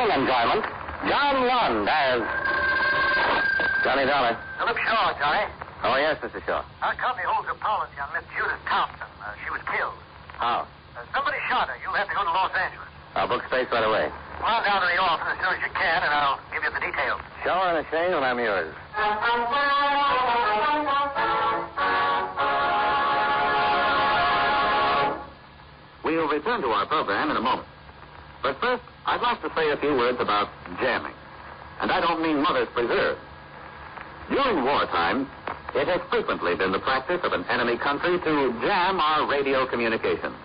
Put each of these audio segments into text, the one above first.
listening enjoyment, John Lund as Johnny Dollar. Philip Shaw, Johnny. Oh, yes, Mr. Shaw. Our company holds a policy on Miss Judith Thompson. She was killed. How? Somebody shot her. You'll have to go to Los Angeles. I'll book space right away. Come on down to the office as soon as you can, and I'll give you the details. Shower and a shave, and I'm yours. We'll return to our program in a moment. But first, I'd like to say a few words about jamming. And I don't mean Mother's Preserve. During wartime, it has frequently been the practice of an enemy country to jam our radio communications.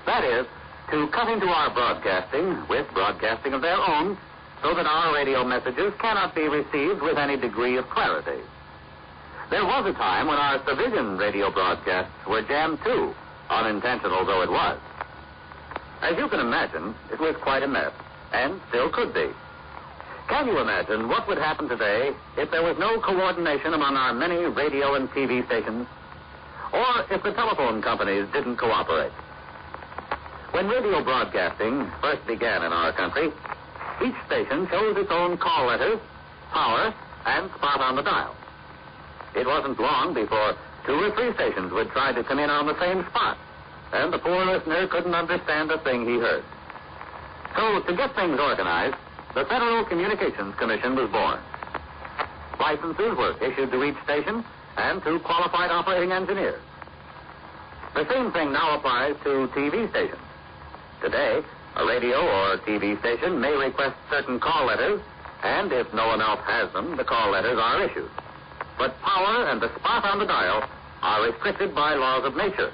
That is, to cut into our broadcasting with broadcasting of their own so that our radio messages cannot be received with any degree of clarity. There was a time when our civilian radio broadcasts were jammed too, unintentional though it was. As you can imagine, it was quite a mess, and still could be. Can you imagine what would happen today if there was no coordination among our many radio and TV stations? Or if the telephone companies didn't cooperate? When radio broadcasting first began in our country, each station chose its own call letters, power, and spot on the dial. It wasn't long before 2 or 3 stations would try to come in on the same spot, and the poor listener couldn't understand a thing he heard. So, to get things organized, the Federal Communications Commission was born. Licenses were issued to each station and to qualified operating engineers. The same thing now applies to TV stations. Today, a radio or TV station may request certain call letters, and if no one else has them, the call letters are issued. But power and the spot on the dial are restricted by laws of nature,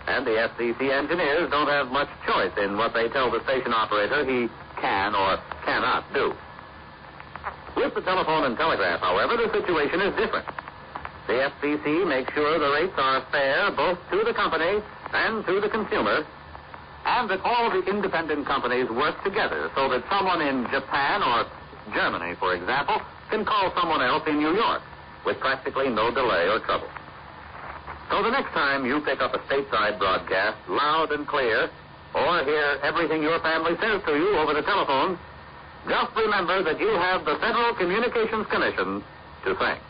and the FCC engineers don't have much choice in what they tell the station operator he can or cannot do. With the telephone and telegraph, however, the situation is different. The FCC makes sure the rates are fair both to the company and to the consumer, and that all the independent companies work together so that someone in Japan or Germany, for example, can call someone else in New York with practically no delay or trouble. So the next time you pick up a stateside broadcast loud and clear, or hear everything your family says to you over the telephone, just remember that you have the Federal Communications Commission to thank.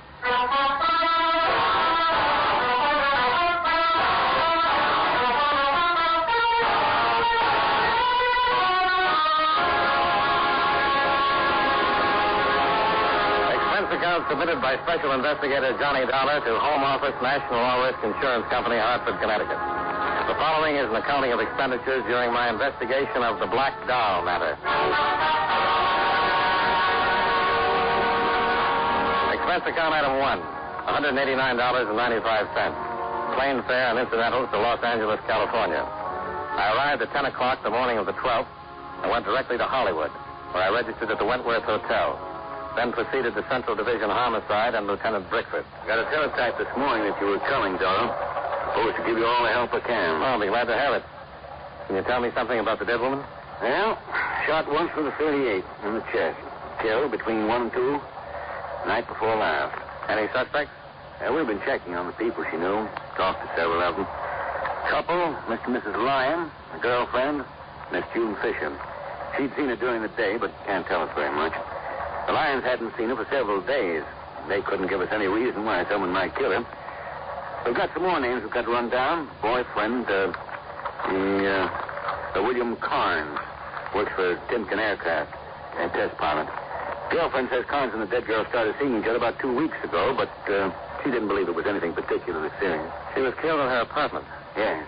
Account submitted by Special Investigator Johnny Dollar to Home Office, National All-Risk Insurance Company, Hartford, Connecticut. The following is an accounting of expenditures during my investigation of the Black Doll matter. Expense account item 1, $189.95. Plane fare and incidentals to Los Angeles, California. I arrived at 10 o'clock the morning of the 12th and went directly to Hollywood, where I registered at the Wentworth Hotel. Then proceeded to Central Division Homicide and Lieutenant Brickford. Got a teletype this morning that you were coming, Dollar. Supposed to give you all the help I can. Oh, I'll be glad to have it. Can you tell me something about the dead woman? Well, shot once with a .38 in the chest. Killed between 1 and 2, night before last. Any suspects? We've been checking on the people she knew. Talked to several of them. Couple, Mr. and Mrs. Lyon, a girlfriend, Miss June Fisher. She'd seen her during the day, but can't tell us very much. The Lyons hadn't seen her for several days. They couldn't give us any reason why someone might kill her. We've got some more names we've got to run down. Boyfriend, William Carnes. Works for Timken Aircraft. And test pilot. Girlfriend says Carnes and the dead girl started seeing each other about 2 weeks ago, but she didn't believe it was anything particularly serious. She was killed in her apartment. Yes.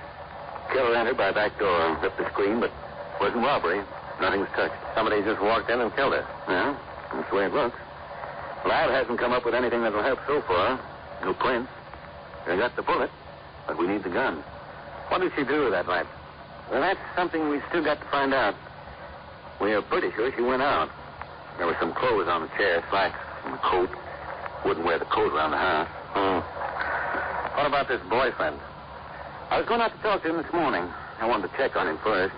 Killer entered by back door and ripped the screen, but it wasn't robbery. Nothing was touched. Somebody just walked in and killed her. Yeah. That's the way it looks. Lab hasn't come up with anything that'll help so far. No prints. They got the bullet, but we need the gun. What did she do with that night? Well, that's something we still got to find out. We are pretty sure she went out. There were some clothes on the chair, slacks and a coat. Wouldn't wear the coat around the house. What about this boyfriend? I was going out to talk to him this morning. I wanted to check on him first.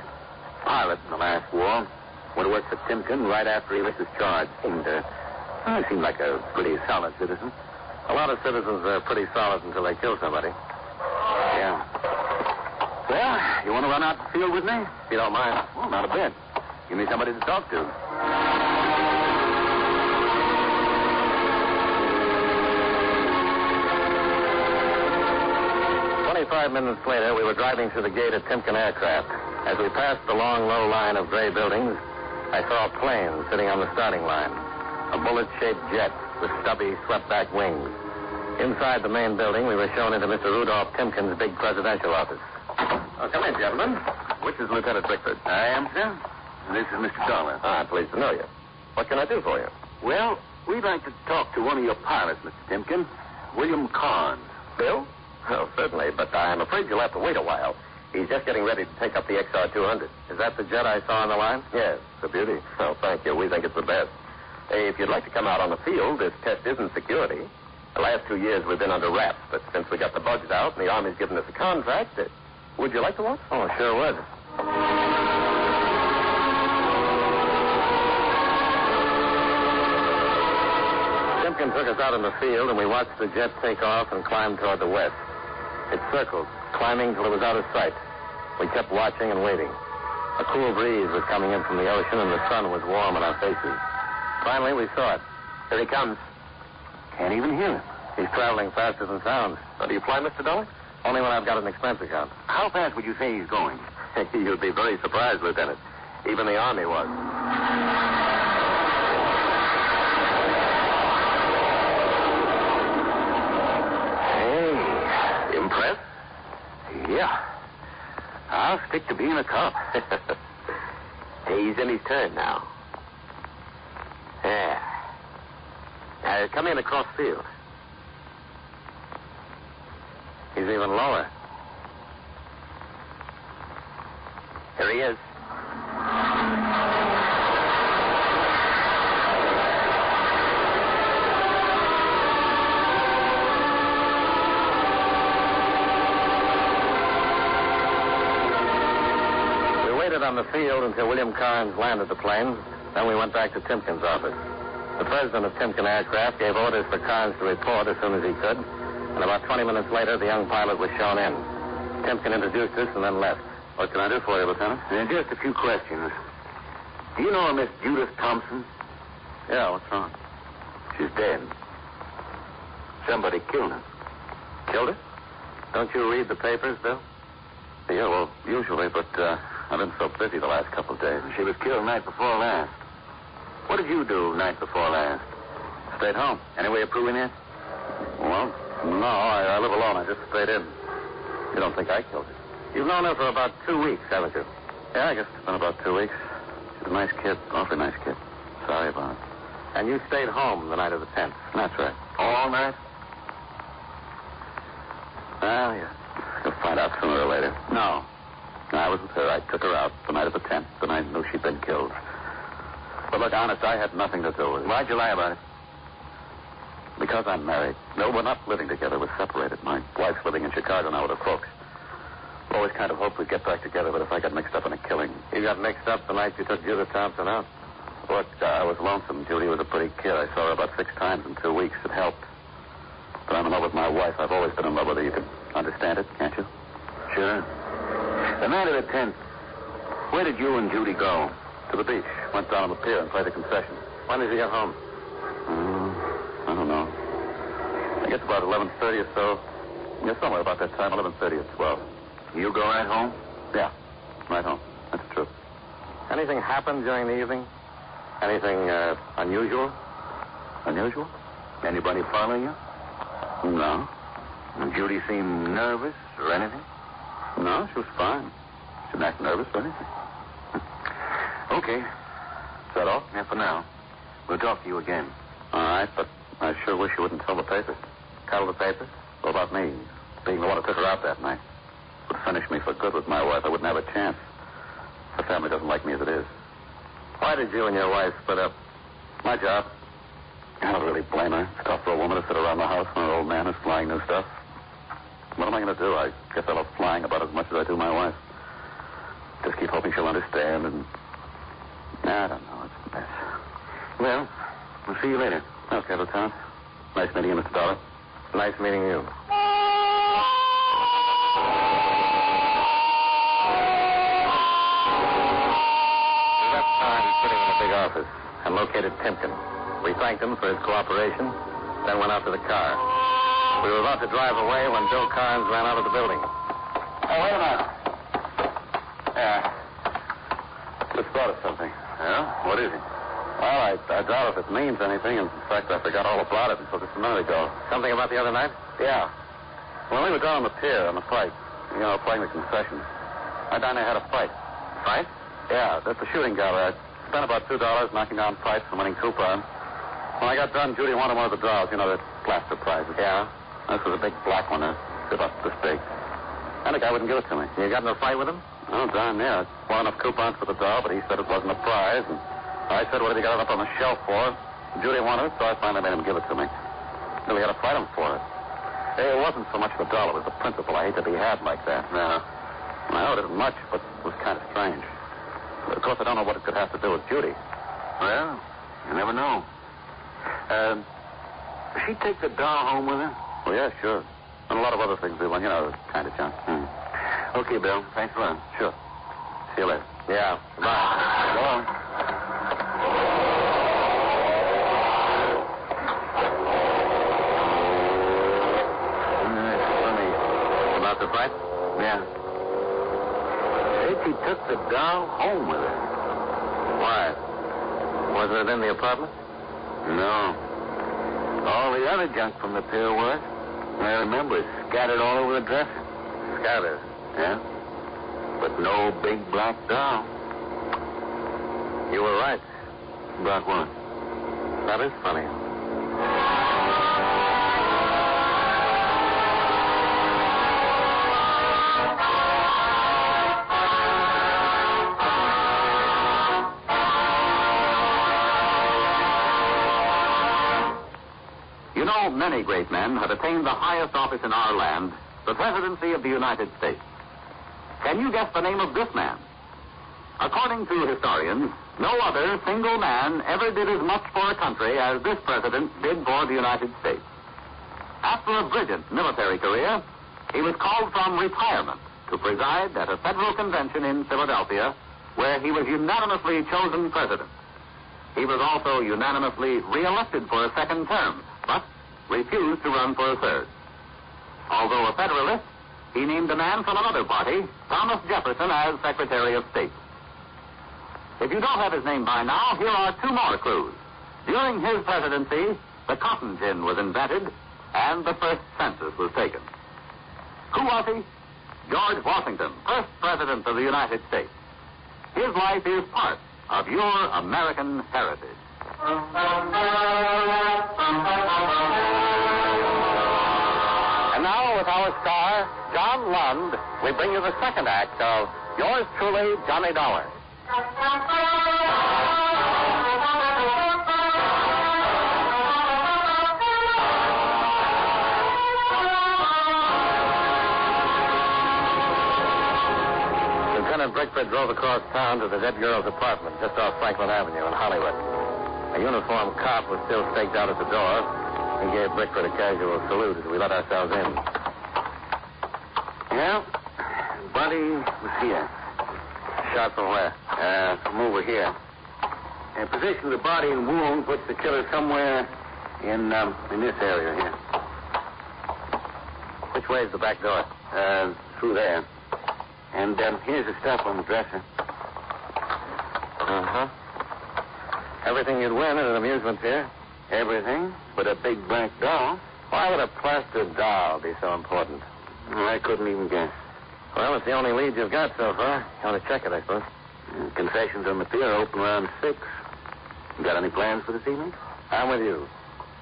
Pilot in the last war. Went to work for Timken right after he was discharged. Seemed like a pretty solid citizen. A lot of citizens are pretty solid until they kill somebody. Yeah. Well, you want to run out to the field with me? If you don't mind. Well, not a bit. Give me somebody to talk to. "25 minutes later, we were driving through the gate at Timken Aircraft. As we passed the long, low line of gray buildings, I saw a plane sitting on the starting line. A bullet-shaped jet with stubby, swept-back wings. Inside the main building, we were shown into Mr. Rudolph Timken's big presidential office. Come in, gentlemen. Which is Lieutenant Bickford? I am, sir. And this is Mr. Dollar. I'm pleased to know you. What can I do for you? Well, we'd like to talk to one of your pilots, Mr. Timken. William Carnes. Bill? Oh, certainly, but I'm afraid you'll have to wait a while. He's just getting ready to take up the XR-200. Is that the jet I saw on the line? Yes, it's a beauty. Oh, thank you. We think it's the best. If you'd like to come out on the field, this test isn't security. The last 2 years we've been under wraps, but since we got the budget out and the Army's given us a contract, would you like to watch? Oh, sure would. Timken took us out in the field, and we watched the jet take off and climb toward the west. It circled, climbing till it was out of sight. We kept watching and waiting. A cool breeze was coming in from the ocean, and the sun was warm on our faces. Finally, we saw it. Here he comes. Can't even hear him. He's traveling faster than sound. Do you fly, Mr. Dollar? Only when I've got an expense account. How fast would you say he's going? You'd be very surprised, Lieutenant. Even the Army was. Hey, impressed? Yeah. I'll stick to being a cop. He's in his turn now. Yeah. Come in across field. He's even lower. Here he is. We waited on the field until William Carnes landed the plane. Then we went back to Timken's office. The president of Timken Aircraft gave orders for Carnes to report as soon as he could. And about 20 minutes later, the young pilot was shown in. Timken introduced us and then left. What can I do for you, Lieutenant? Just a few questions. Do you know a Miss Judith Thompson? Yeah, what's wrong? She's dead. Somebody killed her. Killed her? Don't you read the papers, Bill? Yeah, well, usually, but I've been so busy the last couple of days. She was killed night before last. What did you do night before last? Stayed home. Any way of proving it? Well, no, I live alone. I just stayed in. You don't think I killed her? You've known her for about 2 weeks, haven't you? Yeah, I guess it's been about 2 weeks. She's a nice kid. Awfully nice kid. Sorry about it. And you stayed home the night of the 10th? That's right. All night? Well, yeah. You'll find out sooner or later. No, I was with her. I took her out the night of the 10th, and I knew she'd been killed. But look, honest, I had nothing to do with it. Why'd you lie about it? Because I'm married. No, we're not living together. We're separated. My wife's living in Chicago now with her folks. Always kind of hoped we'd get back together, but if I got mixed up in a killing... You got mixed up the night you took Judith Thompson out? Look, I was lonesome. Judy was a pretty kid. I saw her about 6 times in 2 weeks. It helped. But I'm in love with my wife. I've always been in love with her. You can understand it, can't you? Sure. The night of the 10th, where did you and Judy go? To the beach. Went down on the pier and played a concession. When did you get home? I don't know. I guess about 11:30 or so. Yeah, somewhere about that time, 11:30 or 12. You go right home? Yeah, right home. That's true. Anything happened during the evening? Anything unusual? Unusual? Anybody following you? No. Did Judy seem nervous or anything? No, she was fine. She didn't act nervous or anything. Okay. Is that all? Yeah, for now. We'll talk to you again. All right, but I sure wish you wouldn't tell the papers. Tell the papers? What about me? Being the one who took her out that night. Would finish me for good with my wife. I wouldn't have a chance. Her family doesn't like me as it is. Why did you and your wife split up? My job. I don't really blame her. It's tough for a woman to sit around the house when her old man is flying new stuff. What am I going to do? I guess I love flying about as much as I do my wife. Just keep hoping she'll understand and... I don't know. It's a mess. Well, we'll see you later. Okay, Lieutenant. Nice meeting you, Mr. Dollar. Nice meeting you. We left time sitting in the big office. and located Timken. We thanked him for his cooperation, then went out to the car. We were about to drive away when Bill Carnes ran out of the building. Oh, wait a minute. Yeah. Just thought of something. Yeah? What is it? Well, I doubt if it means anything. In fact, I forgot all about it until just a minute ago. Something about the other night? Yeah. When we were down on the pier on the fight, playing the concessions, I down there had a fight. Fight? Yeah, that's the shooting gallery. I spent about $2 knocking down fights and winning coupons. When I got done, Judy wanted one of the dolls, the plaster prizes. Yeah? This was a big black one, about this big. And the guy wouldn't give it to me. You got in a fight with him? Oh, down there. I bought enough coupons for the doll, but he said it wasn't a prize. And I said, what have you got it up on the shelf for? Judy wanted it, so I finally made him give it to me. Then we had to fight him for it. Hey, it wasn't so much the doll, it was the principle. I hate to be had like that. No. I owed it much, but it was kind of strange. Of course, I don't know what it could have to do with Judy. Well, you never know. Does she take the doll home with her? Oh, yeah, sure. And a lot of other things, the kind of junk. Okay, Bill. Thanks a lot. Sure. See you later. Yeah. Bye. Go on. Funny. About the fight? Yeah. She took the doll home with her. Why? Wasn't it in the apartment? No. All the other junk from the pier was. I remember it scattered all over the dresser. Scattered? Yeah. But no big black doll. You were right. About what? That is funny. Many great men have attained the highest office in our land, the presidency of the United States. Can you guess the name of this man? According to historians, no other single man ever did as much for a country as this president did for the United States. After a brilliant military career, he was called from retirement to preside at a federal convention in Philadelphia, where he was unanimously chosen president. He was also unanimously reelected for a second term, but refused to run for a third. Although a Federalist, he named a man from another party, Thomas Jefferson, as Secretary of State. If you don't have his name by now, here are two more clues. During his presidency, the cotton gin was invented, and the first census was taken. Who was he? George Washington, first president of the United States. His life is part of your American heritage. And now, with our star, John Lund, we bring you the second act of Yours Truly, Johnny Dollar. Lieutenant Brickford drove across town to the dead girl's apartment just off Franklin Avenue in Hollywood. A uniformed cop was still staked out at the door. He gave Brickford a casual salute as we let ourselves in. Yeah? Body was here. Shot from where? From over here. Position of the body and wound puts the killer somewhere in this area here. Which way is the back door? Through there. And here's the stuff on the dresser. Uh-huh. Everything you'd win at an amusement fair? Everything but a big black doll. Why would a plaster doll be so important? I couldn't even guess. Well, it's the only lead you've got so far. You want to check it, I suppose. Concessions on the pier open around 6. You got any plans for this evening? I'm with you.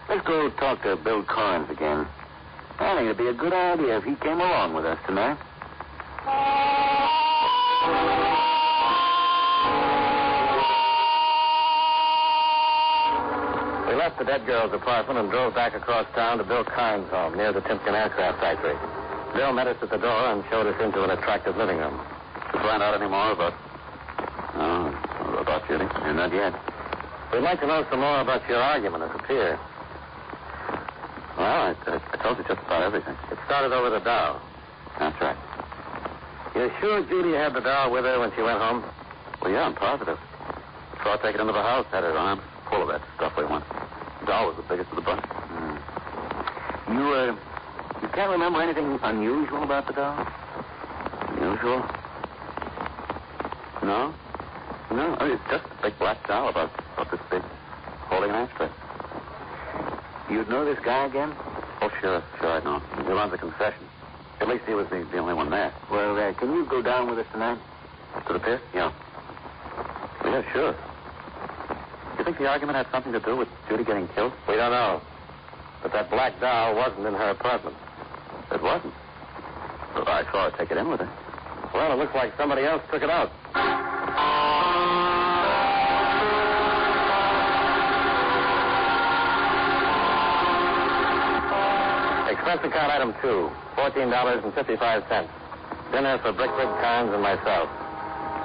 Let's go talk to Bill Carnes again. I think it'd be a good idea if he came along with us tonight. We left the dead girl's apartment and drove back across town to Bill Carnes' home near the Timken aircraft factory. Bill met us at the door and showed us into an attractive living room. To find out any more about... about Judy? Not yet. We'd like to know some more about your argument at the pier. Well, I told you just about everything. It started over the doll. That's right. You're sure Judy had the doll with her when she went home? Well, yeah, I'm positive. So I'll take it into the house. Had it on. Full of that stuff we want. Doll was the biggest of the bunch. You can't remember anything unusual about the doll? Unusual? No. No, I mean, it's just a big black doll about this big, holding an ashtray. You'd know this guy again? Oh, sure, I'd know. He runs a concession. At least he was the only one there. Well, can you go down with us tonight? To the pier? Yeah. Well, yeah, sure. You think the argument had something to do with Judy getting killed? We don't know. But that black doll wasn't in her apartment. It wasn't? Well, I saw her take it in with her. Well, it looks like somebody else took it out. Expense account item 2, $14.55. Dinner for Brickwood, Carnes, and myself.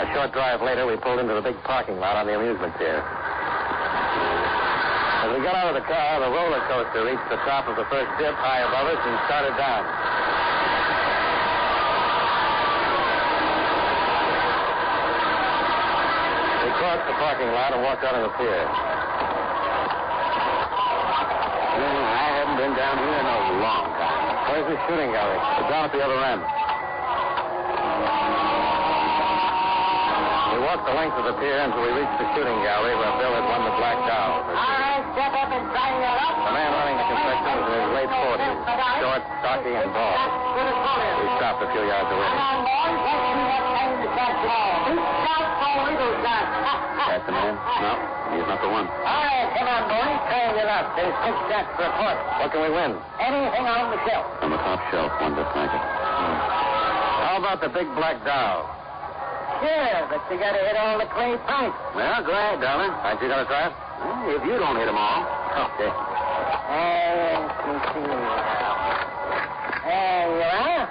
A short drive later, we pulled into the big parking lot on the amusement pier. As we got out of the car, the roller coaster reached the top of the first dip high above us and started down. We crossed the parking lot and walked out on the pier. I haven't been down here in a long time. Where's the shooting gallery? It's down at the other end. We walked the length of the pier until we reached the shooting gallery where Bill had won the black doll. All right, step up and sign that up. The man running the concession was in his late 40s, short, stocky, and bald. We stopped a few yards away. Come on, boys. Let's see that thing to catch it all. Stop for Wiggles, son. That's the man? No, he's not the one. All right, come on, boys. Turn it up. There's 6 cents for a quart. What can we win? Anything on the shelf. On the top shelf, one just like it. How about the big black doll? Sure, but you got to hit all the clay pipes. Well, go ahead, darling. Aren't you going to try it? Well, if you don't hit them all. Okay. Let me see. There you are.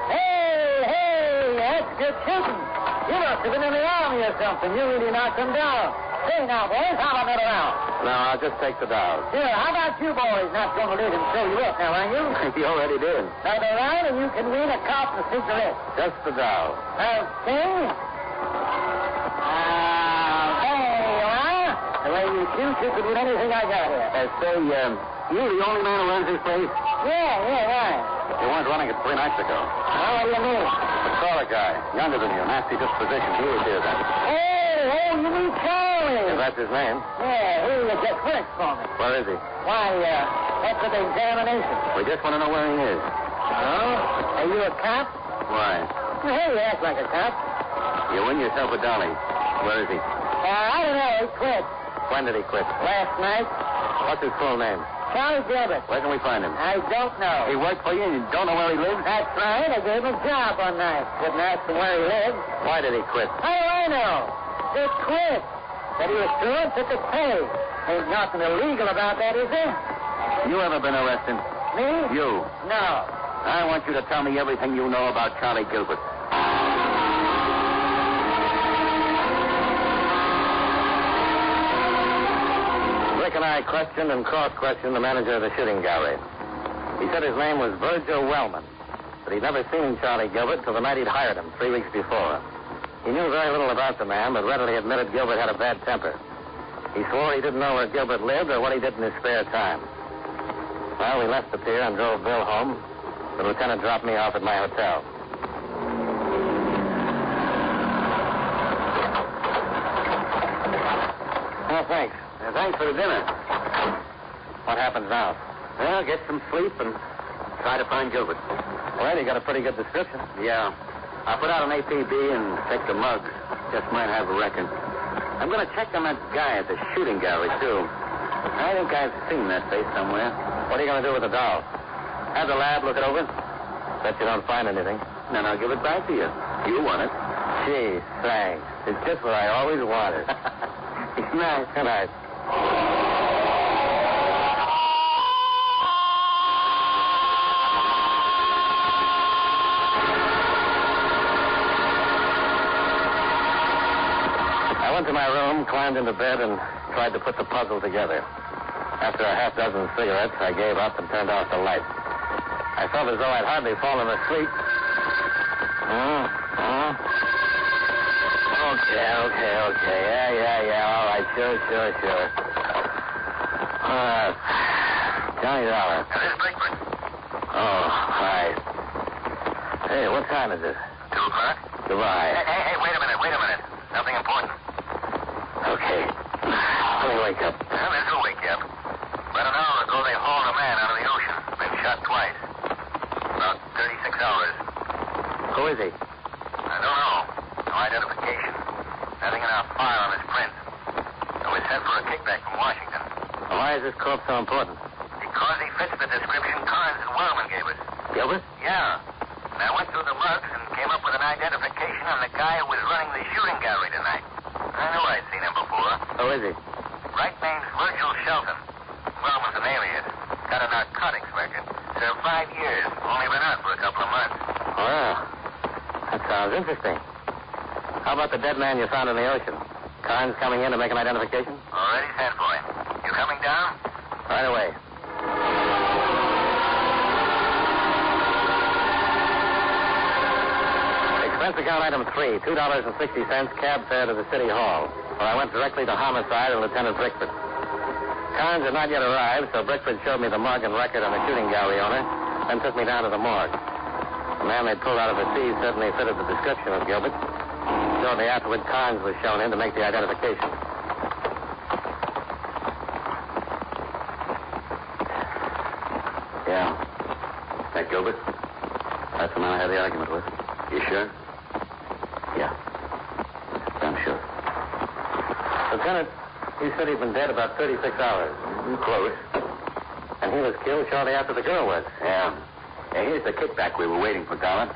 Hey, that's good shooting. You must have been in the army or something. You really knocked them down. Say now, boys, how about another round? No, I'll just take the doll. Sure, how about you boys not going to let him show you up now, are you? He already did. Another round and you can win a carton of cigarettes. Just the doll. Okay. There you are. The way you shoot, you could win anything I got here. You the only man who runs this place? Yeah, right. You weren't running it 3 nights ago. Oh, what do you mean? I saw a guy, younger than you, nasty disposition. He was here then. Oh, you mean Charlie? If that's his name. Yeah, he just works for me. Where is he? Why, that's an examination. We just want to know where he is. Oh? Are you a cop? Why? Hey, you act like a cop. You win yourself a dolly. Where is he? I don't know. He quit. When did he quit? Last night. What's his full name? Charlie Gilbert. Where can we find him? I don't know. He worked for you and you don't know where he lives? That's right. I gave him a job one night. Didn't ask him where he lived. Why did he quit? How do I know? Just quit. Said he was through and took his pay. Ain't nothing illegal about that, is there? You ever been arrested? Me? You. No. I want you to tell me everything you know about Charlie Gilbert. Rick and I questioned and cross-questioned the manager of the shooting gallery. He said his name was Virgil Wellman, but he'd never seen Charlie Gilbert till the night he'd hired him 3 weeks before. He knew very little about the man, but readily admitted Gilbert had a bad temper. He swore he didn't know where Gilbert lived or what he did in his spare time. Well, we left the pier and drove Bill home. The lieutenant dropped me off at my hotel. Oh, thanks. Thanks for the dinner. What happens now? Well, get some sleep and try to find Gilbert. Well, you got a pretty good description. Yeah. I put out an APB and take the mugs. Just might have a record. I'm going to check on that guy at the shooting gallery, too. I think I've seen that face somewhere. What are you going to do with the doll? Have the lab look it over? Bet you don't find anything. Then I'll give it back to you. You want it. Gee, thanks. It's just what I always wanted. It's nice. Good night. I went to my room, climbed into bed, and tried to put the puzzle together. After a half dozen cigarettes, I gave up and turned off the light. I felt as though I'd hardly fallen asleep. Okay. Yeah. All right, sure. Johnny Dollar. This is Blakeman. Oh, hi. Hey, what time is it? 2 o'clock? Goodbye. Hey, wait a minute. Something important. Okay. Let me wake up. Well, this will wake you up. About an hour ago, they hauled a man out of the ocean. Been shot twice. About 36 hours. Who is he? I don't know. No identification. Nothing in our file on his print. So we sent for a kickback from Washington. Well, why is this corpse so important? Because he fits the description Carnes and Wellman gave us. Gilbert? Yeah. And I went through the logs and came up with an identification on the guy who was running the shooting gallery tonight. I knew I'd seen him before. Who is he? Right name's Virgil Shelton. Wellman's an alias. Got a narcotics record. Served 5 years. Only been out for a couple of months. Well, that sounds interesting. How about the dead man you found in the ocean? Carnes coming in to make an identification? Already sent for him. You coming down? Right away. Expense account item 3, $2.60 cab fare to the City Hall, where I went directly to homicide and Lieutenant Brickford. Carnes had not yet arrived, so Brickford showed me the mug and record on the shooting gallery owner, then took me down to the morgue. The man they pulled out of the sea certainly fitted the description of Gilbert. Shortly afterward, Carnes was shown in to make the identification. Yeah. That Gilbert? That's the man I had the argument with. You sure? Yeah. I'm sure. Lieutenant, he said he'd been dead about 36 hours. Close. And he was killed shortly after the girl was. Yeah. Here's the kickback we were waiting for, Dollar.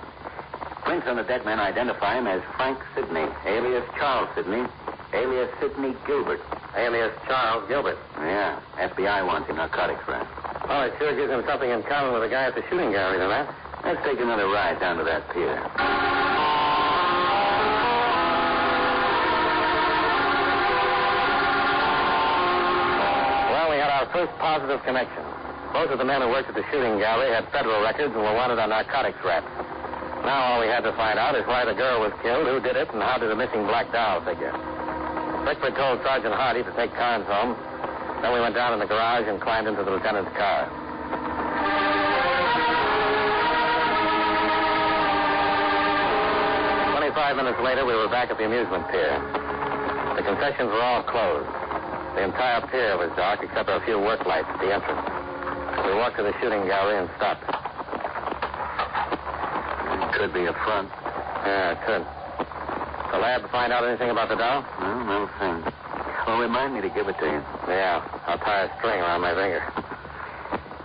Prints on the dead man identify him as Frank Sidney, alias Charles Sidney, alias Sidney Gilbert. Alias Charles Gilbert. Yeah. FBI wants him, narcotics friend. Oh, it sure gives him something in common with the guy at the shooting gallery, then, that. Let's take another ride down to that pier. Well, we had our first positive connection. Both of the men who worked at the shooting gallery had federal records and were wanted on narcotics raps. Now all we had to find out is why the girl was killed, who did it, and how did the missing black doll figure. Brickford told Sergeant Hardy to take Carnes home. Then we went down in the garage and climbed into the lieutenant's car. 25 minutes later, we were back at the amusement pier. The concessions were all closed. The entire pier was dark except for a few work lights at the entrance. We walked to the shooting gallery and stopped. Could be a front. Yeah, it could. The lab find out anything about the doll? No thing. Well, remind me to give it to you. Yeah, I'll tie a string around my finger.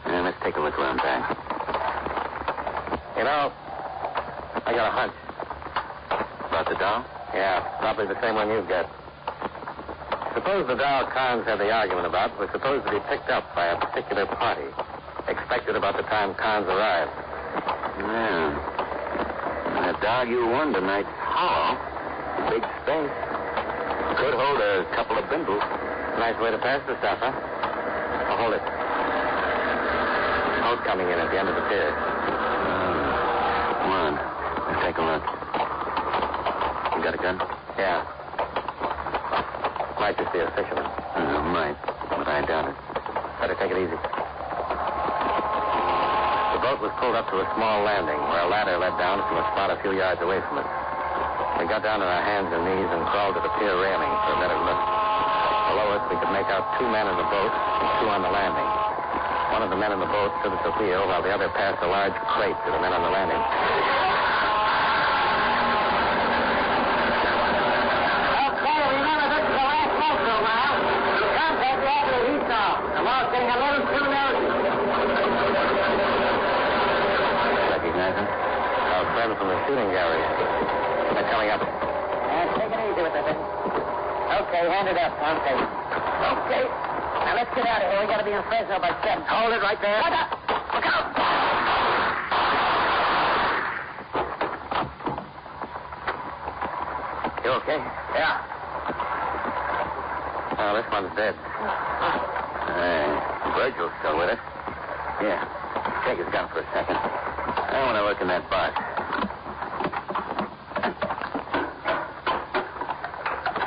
Yeah, let's take a look around back. You know, I got a hunch. About the doll? Yeah, probably the same one you've got. Suppose the doll Carnes had the argument about was supposed to be picked up by a particular party, expected about the time Carnes arrived. Yeah. That doll you won tonight's hollow. Big space. Could hold a couple of bindles. Nice way to pass the stuff, huh? Oh, hold it. Boat coming in at the end of the pier. Come on. Let's take a look. You got a gun? Yeah. Might just be a fisherman. Might, but I doubt it. Better take it easy. The boat was pulled up to a small landing where a ladder led down from a spot a few yards away from us. We got down on our hands and knees and crawled to the pier railing for a better look. Below us, we could make out 2 men in the boat and 2 on the landing. One of the men in the boat stood at the wheel while the other passed a large crate to the men on the landing. Okay, remember this is the last boat for a while. Contact the after the heat's off. The wall's getting a little too nosy. Recognize him? Our friend from the shooting gallery. They're coming up. Take it easy with the thing. Okay, hand it up. Okay. Now let's get out of here. We gotta be in Fresno by 7. Hold it right there. Look out! Look out! You okay? Yeah. Oh, this one's dead. Virgil's still with us. Yeah. Take his gun for a second. I want to look in that box.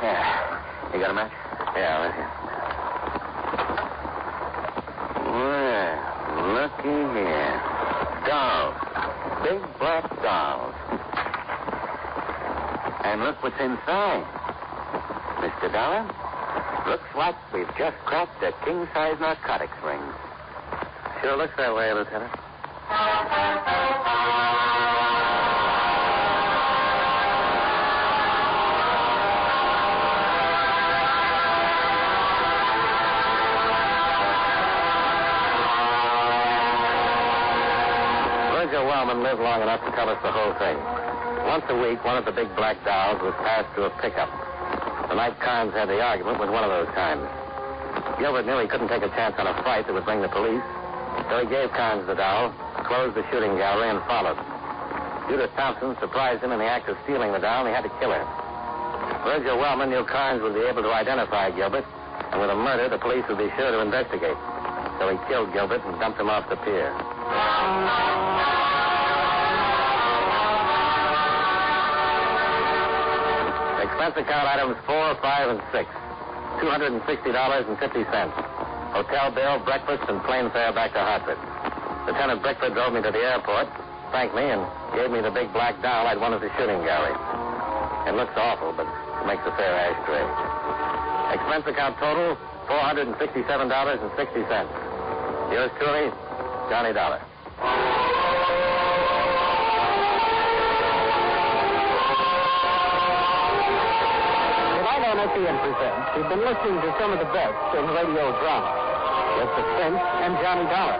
Yeah. You got a match? Yeah, right here. Well, looky here. Dolls. Big black dolls. And look what's inside. Mr. Dollar, looks like we've just cracked a king-size narcotics ring. Sure looks that way, Lieutenant. Virgil Wellman lived long enough to tell us the whole thing. Once a week, one of the big black dolls was passed through a pickup. The night Carnes had the argument was one of those times. Gilbert knew he couldn't take a chance on a fight that would bring the police, so he gave Carnes the doll, closed the shooting gallery, and followed. Judith Thompson surprised him in the act of stealing the doll, and he had to kill her. Virgil Wellman knew Carnes would be able to identify Gilbert, and with a murder, the police would be sure to investigate. So he killed Gilbert and dumped him off the pier. Expense account items 4, 5, and 6. $260.50. Hotel bill, breakfast, and plane fare back to Hartford. Lieutenant Brickford drove me to the airport, thanked me, and gave me the big black doll I'd won at the shooting gallery. It looks awful, but it makes a fair ashtray. Expense account total, $467.60. Yours truly, Johnny Dollar. Ep174 presents. You've been listening to some of the best in radio drama. With the Prince and Johnny Dollar.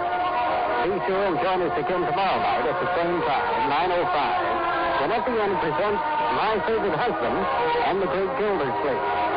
Be sure and join us again tomorrow night at the same time, 9:05, when Ep174 presents My Favorite Husband and the Great Gildersleeve.